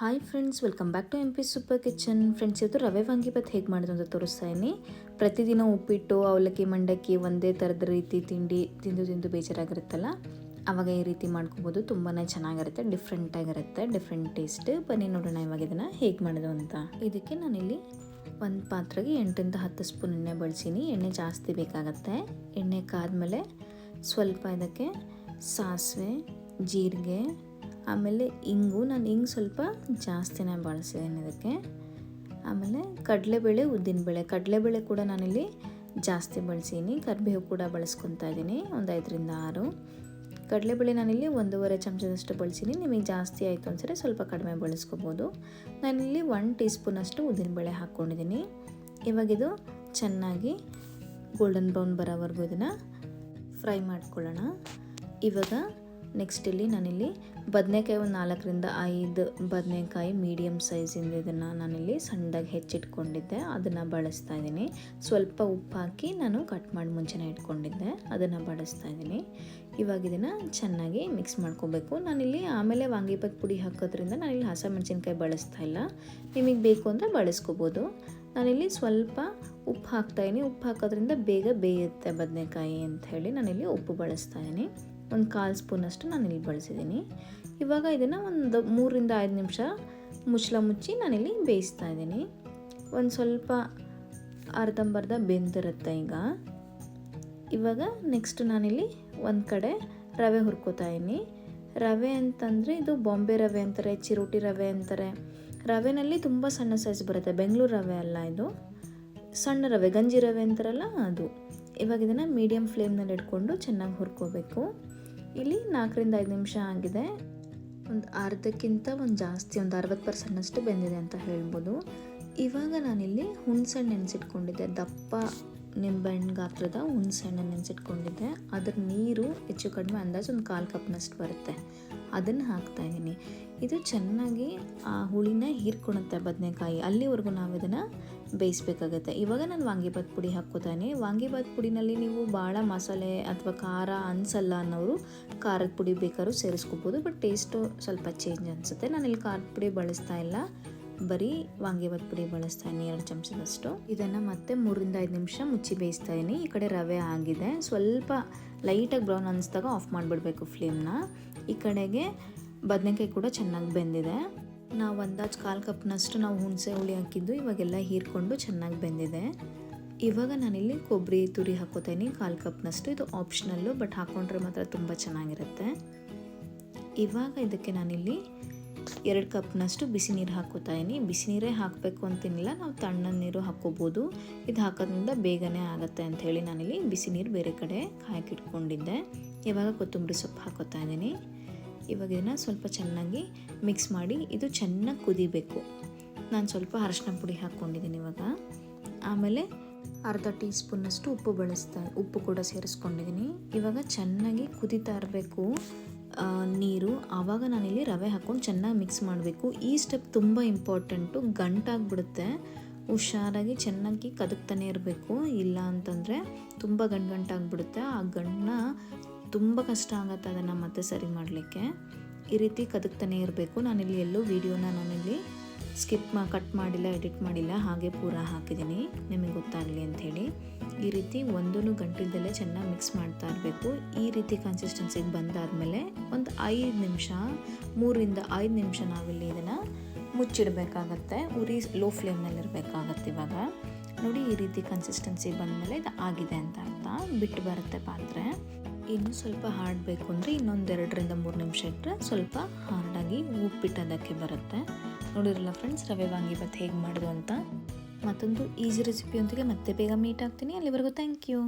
Hi friends, welcome back to MP super kitchen. Friends, ಇವತ್ತು ರವೆ ವಾಂಗಿಬಾತ್ ಹೇಗೆ ಮಾಡೋದು ಅಂತ ತೋರಿಸ್ತಾ ಇದ್ದೀನಿ. ಪ್ರತಿದಿನ ಉಪ್ಪಿಟ್ಟು, ಅವಲಕ್ಕಿ, ಮಂಡಕ್ಕಿ ಒಂದೇ ಥರದ ರೀತಿ ತಿಂಡಿ ತಿಂದು ಬೇಜಾರಾಗಿರುತ್ತಲ್ಲ, ಆವಾಗ ಈ ರೀತಿ ಮಾಡ್ಕೋಬೋದು. ತುಂಬಾ ಚೆನ್ನಾಗಿರುತ್ತೆ, ಡಿಫ್ರೆಂಟಾಗಿರುತ್ತೆ, ಡಿಫ್ರೆಂಟ್ ಟೇಸ್ಟ್. ಬನ್ನಿ ನೋಡೋಣ ಇವಾಗ ಇದನ್ನು ಹೇಗೆ ಮಾಡೋದು ಅಂತ. ಇದಕ್ಕೆ ನಾನಿಲ್ಲಿ ಒಂದು ಪಾತ್ರೆಗೆ 8ರಿಂದ 10 ಸ್ಪೂನ್ ಎಣ್ಣೆ ಬಳಸೀನಿ. ಎಣ್ಣೆ ಜಾಸ್ತಿ ಬೇಕಾಗತ್ತೆ. ಎಣ್ಣೆ ಕಾದ್ಮೇಲೆ ಸ್ವಲ್ಪ ಇದಕ್ಕೆ ಸಾಸಿವೆ, ಜೀರಿಗೆ, ಆಮೇಲೆ ಇಂಗು. ನಾನು ಇಂಗು ಸ್ವಲ್ಪ ಜಾಸ್ತಿನೇ ಬಳಸಿದ್ದೀನಿ ಇದಕ್ಕೆ. ಆಮೇಲೆ ಕಡಲೆಬೇಳೆ, ಉದ್ದಿನಬೇಳೆ. ಕಡಲೆಬೇಳೆ ಕೂಡ ನಾನಿಲ್ಲಿ ಜಾಸ್ತಿ ಬಳಸೀನಿ. ಕರಿಬೇವು ಕೂಡ ಬಳಸ್ಕೊತಾ ಇದ್ದೀನಿ, ಒಂದು 5ರಿಂದ 6. ಕಡಲೆಬೇಳೆ ನಾನಿಲ್ಲಿ 1.5 ಚಮಚದಷ್ಟು ಬಳಸೀನಿ. ನಿಮಗೆ ಜಾಸ್ತಿ ಆಯಿತು ಅನ್ಸರೆ ಸ್ವಲ್ಪ ಕಡಿಮೆ ಬಳಸ್ಕೋಬೋದು. ನಾನಿಲ್ಲಿ 1 ಟೀ ಸ್ಪೂನಷ್ಟು ಉದ್ದಿನಬೇಳೆ ಹಾಕ್ಕೊಂಡಿದ್ದೀನಿ. ಇವಾಗಿದು ಚೆನ್ನಾಗಿ ಗೋಲ್ಡನ್ ಬ್ರೌನ್ ಬರೋವರೆಗೂ ಇದನ್ನು ಫ್ರೈ ಮಾಡ್ಕೊಳ್ಳೋಣ. ಇವಾಗ ನೆಕ್ಸ್ಟ್ ಇಲ್ಲಿ ನಾನಿಲ್ಲಿ ಬದನೆಕಾಯಿ, ಒಂದು 4ರಿಂದ 5 ಬದನೆಕಾಯಿ ಮೀಡಿಯಮ್ ಸೈಜಿಂದ ಇದನ್ನು ನಾನಿಲ್ಲಿ ಸಣ್ಣದಾಗಿ ಹೆಚ್ಚಿಟ್ಕೊಂಡಿದ್ದೆ, ಅದನ್ನು ಬಳಸ್ತಾ ಇದ್ದೀನಿ. ಸ್ವಲ್ಪ ಉಪ್ಪು ಹಾಕಿ ನಾನು ಕಟ್ ಮಾಡಿ ಮುಂಚೆನೇ ಇಟ್ಕೊಂಡಿದ್ದೆ, ಅದನ್ನು ಬಳಸ್ತಾ ಇದ್ದೀನಿ. ಇವಾಗ ಇದನ್ನು ಚೆನ್ನಾಗಿ ಮಿಕ್ಸ್ ಮಾಡ್ಕೋಬೇಕು. ನಾನಿಲ್ಲಿ ಆಮೇಲೆ ವಾಂಗಿಬಾತ್ ಪುಡಿ ಹಾಕೋದ್ರಿಂದ ನಾನಿಲ್ಲಿ ಹಸಿಮೆಣಸಿನ್ಕಾಯಿ ಬಳಸ್ತಾ ಇಲ್ಲ. ನಿಮಗೆ ಬೇಕು ಅಂದರೆ ಬಳಸ್ಕೋಬೋದು. ನಾನಿಲ್ಲಿ ಸ್ವಲ್ಪ ಉಪ್ಪು ಹಾಕ್ತಾಯಿದ್ದೀನಿ. ಉಪ್ಪು ಹಾಕೋದ್ರಿಂದ ಬೇಗ ಬೇಯುತ್ತೆ ಬದನೆಕಾಯಿ ಅಂಥೇಳಿ ನಾನಿಲ್ಲಿ ಉಪ್ಪು ಬಳಸ್ತಾ ಇದ್ದೀನಿ. ಒಂದು 1/4 ಸ್ಪೂನಷ್ಟು ನಾನಿಲ್ಲಿ ಬಳಸಿದ್ದೀನಿ. ಇವಾಗ ಇದನ್ನು ಒಂದು 3ರಿಂದ 5 ನಿಮಿಷ ಮುಚ್ಚಳ ಮುಚ್ಚಿ ನಾನಿಲ್ಲಿ ಬೇಯಿಸ್ತಾ ಇದ್ದೀನಿ. ಒಂದು ಸ್ವಲ್ಪ ಅರ್ಧಂಬರ್ಧ ಬೆಂದಿರುತ್ತೆ. ಇವಾಗ ನೆಕ್ಸ್ಟ್ ನಾನಿಲ್ಲಿ ಒಂದು ಕಡೆ ರವೆ ಹುರ್ಕೋತಾ ಇದ್ದೀನಿ. ರವೆ ಅಂತಂದರೆ ಇದು ಬಾಂಬೆ ರವೆ ಅಂತಾರೆ, ಚಿರೋಟಿ ರವೆ ಅಂತಾರೆ. ರವೆನಲ್ಲಿ ತುಂಬ ಸಣ್ಣ ಸೈಜ್ ಬರುತ್ತೆ, ಬೆಂಗಳೂರು ರವೆ ಅಲ್ಲ ಇದು, ಸಣ್ಣ ರವೆ, ಗಂಜಿ ರವೆ ಅಂತಾರಲ್ಲ ಅದು. ಇವಾಗ ಇದನ್ನು ಮೀಡಿಯಮ್ ಫ್ಲೇಮ್ನಲ್ಲಿ ಇಟ್ಕೊಂಡು ಚೆನ್ನಾಗಿ ಹುರ್ಕೋಬೇಕು. ಇಲ್ಲಿ 4ರಿಂದ 5 ನಿಮಿಷ ಆಗಿದೆ. ಒಂದು ಅರ್ಧಕ್ಕಿಂತ ಒಂದು ಜಾಸ್ತಿ, ಒಂದು 60% ಬೆಂದಿದೆ ಅಂತ ಹೇಳ್ಬೋದು. ಇವಾಗ ನಾನಿಲ್ಲಿ ಹುಣಸೆಹಣ್ಣು ನೆನೆಸಿಟ್ಕೊಂಡಿದ್ದೆ, ದಪ್ಪ ನಿಂಬೆಹಣ್ಣು ಗಾತ್ರದ ಹುಣಸೆಹಣ್ಣು ನೆನೆಸಿಟ್ಕೊಂಡಿದ್ದೆ. ಅದ್ರ ನೀರು ಹೆಚ್ಚು ಕಡಿಮೆ ಅಂದಾಜು ಒಂದು 1/4 ಕಪ್ನಷ್ಟು ಬರುತ್ತೆ, ಅದನ್ನು ಹಾಕ್ತಾಯಿದ್ದೀನಿ. ಇದು ಚೆನ್ನಾಗಿ ಆ ಹುಳಿನ ಹೀರ್ಕೊಳುತ್ತೆ ಬದನೆಕಾಯಿ, ಅಲ್ಲಿವರೆಗೂ ನಾವು ಇದನ್ನು ಬೇಯಿಸ್ಬೇಕಾಗತ್ತೆ. ಇವಾಗ ನಾನು ವಾಂಗಿಬಾತ್ ಪುಡಿ ಹಾಕ್ಕೋತಾನೆ. ವಾಂಗಿಬಾತ್ ಪುಡಿನಲ್ಲಿ ನೀವು ಭಾಳ ಮಸಾಲೆ ಅಥವಾ ಖಾರ ಅನಿಸಲ್ಲ ಅನ್ನೋರು ಖಾರದ ಪುಡಿ ಬೇಕಾದ್ರೂ ಸೇರಿಸ್ಕೋಬೋದು, ಬಟ್ ಟೇಸ್ಟು ಸ್ವಲ್ಪ ಚೇಂಜ್ ಅನಿಸುತ್ತೆ. ನಾನಿಲ್ಲಿ ಖಾರದ ಪುಡಿ ಬಳಸ್ತಾ ಇಲ್ಲ, ಬರೀ ವಾಂಗಿಬಾತ್ ಪುಡಿ ಬಳಸ್ತಾ ಇದ್ದೀನಿ 2 ಚಮಚದಷ್ಟು. ಇದನ್ನು ಮತ್ತೆ 3ರಿಂದ 5 ನಿಮಿಷ ಮುಚ್ಚಿ ಬೇಯಿಸ್ತಾ ಇದ್ದೀನಿ. ಈ ಕಡೆ ರವೆ ಆಗಿದೆ, ಸ್ವಲ್ಪ ಲೈಟಾಗಿ ಬ್ರೌನ್ ಅನಿಸಿದಾಗ ಆಫ್ ಮಾಡಿಬಿಡ್ಬೇಕು ಫ್ಲೇಮ್ನ. ಈ ಕಡೆಗೆ ಬದನೆಕಾಯಿ ಕೂಡ ಚೆನ್ನಾಗಿ ಬೆಂದಿದೆ. ನಾವು ಅಂದಾಜು 1/4 ಕಪ್ನಷ್ಟು ನಾವು ಹುಣಸೆ ಹುಳಿ ಹಾಕಿದ್ದು ಇವಾಗೆಲ್ಲ ಹೀರ್ಕೊಂಡು ಚೆನ್ನಾಗಿ ಬೆಂದಿದೆ. ಇವಾಗ ನಾನಿಲ್ಲಿ ಕೊಬ್ಬರಿ ತುರಿ ಹಾಕೋತೀನಿ 1/4 ಕಪ್ನಷ್ಟು. ಇದು ಆಪ್ಷನಲ್ಲು, ಬಟ್ ಹಾಕ್ಕೊಂಡ್ರೆ ಮಾತ್ರ ತುಂಬ ಚೆನ್ನಾಗಿರುತ್ತೆ. ಇವಾಗ ಇದಕ್ಕೆ ನಾನಿಲ್ಲಿ 2 ಕಪ್ನಷ್ಟು ಬಿಸಿ ನೀರು ಹಾಕೋತಾಯಿನಿ. ಬಿಸಿ ನೀರೇ ಹಾಕಬೇಕು ಅಂತೇನಿಲ್ಲ, ನಾವು ತಣ್ಣನ ನೀರು ಹಾಕ್ಕೋಬೋದು. ಇದು ಹಾಕೋದ್ರಿಂದ ಬೇಗನೆ ಆಗುತ್ತೆ ಅಂಥೇಳಿ ನಾನಿಲ್ಲಿ ಬಿಸಿ ನೀರು ಬೇರೆ ಕಡೆ ಹಾಕಿಟ್ಕೊಂಡಿದ್ದೆ. ಇವಾಗ ಕೊತ್ತಂಬರಿ ಸೊಪ್ಪು ಹಾಕೋತಾ ಇದ್ದೀನಿ. ಇವಾಗ ಇದನ್ನು ಸ್ವಲ್ಪ ಚೆನ್ನಾಗಿ ಮಿಕ್ಸ್ ಮಾಡಿ ಇದು ಚೆನ್ನಾಗಿ ಕುದಿಬೇಕು. ನಾನು ಸ್ವಲ್ಪ ಅರಶಿನ ಪುಡಿ ಹಾಕ್ಕೊಂಡಿದ್ದೀನಿ ಇವಾಗ. ಆಮೇಲೆ ಅರ್ಧ ಟೀ ಸ್ಪೂನಷ್ಟು ಉಪ್ಪು ಕೂಡ ಸೇರಿಸ್ಕೊಂಡಿದ್ದೀನಿ. ಇವಾಗ ಚೆನ್ನಾಗಿ ಕುದೀತಾ ಇರಬೇಕು ನೀರು. ಆವಾಗ ನಾನಿಲ್ಲಿ ರವೆ ಹಾಕ್ಕೊಂಡು ಚೆನ್ನಾಗಿ ಮಿಕ್ಸ್ ಮಾಡಬೇಕು. ಈ ಸ್ಟೆಪ್ ತುಂಬ ಇಂಪಾರ್ಟೆಂಟು, ಗಂಟಾಗ್ಬಿಡುತ್ತೆ. ಹುಷಾರಾಗಿ ಚೆನ್ನಾಗಿ ಕದಕ್ತಾನೆ ಇರಬೇಕು, ಇಲ್ಲ ಅಂತಂದರೆ ತುಂಬ ಗಂಟಾಗ್ಬಿಡುತ್ತೆ. ಆ ಗಂಟನ್ನ ತುಂಬ ಕಷ್ಟ ಆಗುತ್ತೆ ಅದನ್ನು ಮತ್ತೆ ಸರಿ ಮಾಡಲಿಕ್ಕೆ. ಈ ರೀತಿ ಕದಕ್ತಾನೆ ಇರಬೇಕು. ನಾನಿಲ್ಲಿ ಎಲ್ಲೂ ವೀಡಿಯೋನ ನಾನಿಲ್ಲಿ ಕಟ್ ಮಾಡಿಲ್ಲ, ಎಡಿಟ್ ಮಾಡಿಲ್ಲ, ಹಾಗೆ ಪೂರಾ ಹಾಕಿದ್ದೀನಿ ನಿಮಗೆ ಗೊತ್ತಾಗಲಿ ಅಂಥೇಳಿ. ಈ ರೀತಿ ಒಂದೂ ಗಂಟಿಲ್ದಲ್ಲೇ ಚೆನ್ನಾಗಿ ಮಿಕ್ಸ್ ಮಾಡ್ತಾ ಇರಬೇಕು. ಈ ರೀತಿ ಕನ್ಸಿಸ್ಟೆನ್ಸಿಗೆ ಬಂದಾದಮೇಲೆ ಒಂದು 5 ನಿಮಿಷ, 3ರಿಂದ 5 ನಿಮಿಷ ನಾವಿಲ್ಲಿ ಇದನ್ನು ಮುಚ್ಚಿಡಬೇಕಾಗತ್ತೆ. ಉರಿ ಲೋ ಫ್ಲೇಮ್ನಲ್ಲಿ ಇರಬೇಕಾಗತ್ತೆ. ಇವಾಗ ನೋಡಿ, ಈ ರೀತಿ ಕನ್ಸಿಸ್ಟೆನ್ಸಿ ಬಂದಮೇಲೆ ಇದು ಆಗಿದೆ ಅಂತ ಅರ್ಥ. ಬಿಟ್ಟು ಬರುತ್ತೆ ಪಾತ್ರೆ. ಇನ್ನು ಸ್ವಲ್ಪ ಹಾರ್ಡ್ ಬೇಕು ಅಂದರೆ ಇನ್ನೊಂದು 2ರಿಂದ 3 ನಿಮಿಷ ಇಟ್ಟರೆ ಸ್ವಲ್ಪ ಹಾರ್ಡಾಗಿ ಉಪ್ಪಿಟ್ಟೋದಕ್ಕೆ ಬರುತ್ತೆ. ನೋಡಿರಲ್ಲ ಫ್ರೆಂಡ್ಸ್, ರವೆ ವಾಂಗಿಬಾತ್ ಹೇಗೆ ಮಾಡೋದು ಅಂತ. ಮತ್ತೊಂದು ಈಸಿ ರೆಸಿಪಿಯೊಂದಿಗೆ ಮತ್ತೆ ಬೇಗ ಮೀಟ್ ಆಗ್ತೀನಿ. ಅಲ್ಲಿವರೆಗೂ ಥ್ಯಾಂಕ್ ಯು.